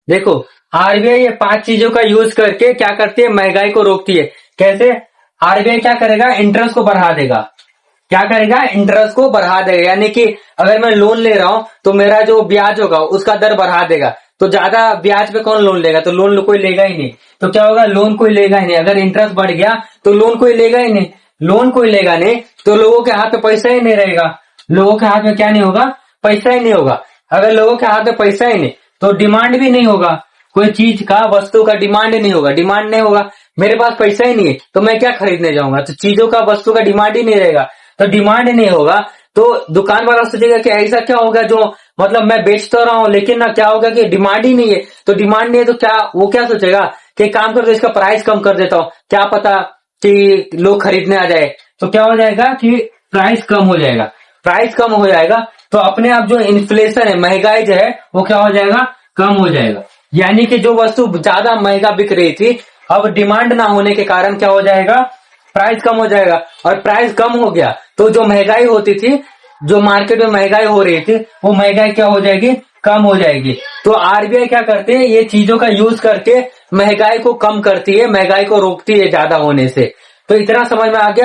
देखो, आरबीआई ये 5 चीजों का यूज करके क्या करती है, महंगाई को रोकती है। कैसे? आरबीआई क्या करेगा, इंटरेस्ट को बढ़ा देगा। क्या करेगा, इंटरेस्ट को बढ़ा देगा, यानी कि अगर मैं लोन ले रहा हूं तो मेरा जो ब्याज होगा उसका दर बढ़ा देगा। तो ज्यादा ब्याज पे कौन लोन लेगा, तो लोन कोई लेगा ही नहीं। तो क्या होगा, लोन कोई लेगा ही नहीं। अगर इंटरेस्ट बढ़ गया तो लोन कोई लेगा ही नहीं। लोन कोई लेगा नहीं तो लोगों के हाथ में पैसा ही नहीं रहेगा। लोगों के हाथ में क्या नहीं होगा, पैसा ही नहीं होगा। अगर लोगों के हाथ में पैसा ही नहीं तो डिमांड भी नहीं होगा। कोई चीज का, वस्तु का डिमांड नहीं होगा। डिमांड नहीं होगा, मेरे पास पैसा ही नहीं है तो मैं क्या खरीदने जाऊंगा। तो चीजों का, वस्तु का डिमांड ही नहीं रहेगा। तो डिमांड नहीं होगा तो दुकान वाला सोचेगा कि ऐसा क्या होगा, जो मतलब मैं बेच तो रहा हूं लेकिन ना क्या होगा कि डिमांड ही नहीं है। तो डिमांड नहीं है तो क्या, वो क्या सोचेगा कि काम कर दो, इसका प्राइस कम कर देता हूं, क्या पता कि लोग खरीदने आ जाए। तो क्या हो जाएगा कि प्राइस कम हो जाएगा। प्राइस कम हो जाएगा तो अपने आप जो इन्फ्लेशन है, महंगाई जो है वो क्या हो जाएगा, कम हो जाएगा। यानी कि जो वस्तु ज्यादा महंगा बिक रही थी, अब डिमांड ना होने के कारण क्या हो जाएगा, प्राइस कम हो जाएगा। और प्राइस कम हो गया तो जो महंगाई होती थी, जो मार्केट में महंगाई हो रही थी, वो महंगाई क्या हो जाएगी, कम हो जाएगी। तो आरबीआई क्या करते हैं, ये चीजों का यूज करके महंगाई को कम करती है, महंगाई को रोकती है ज्यादा होने से। तो इतना समझ में आ गया।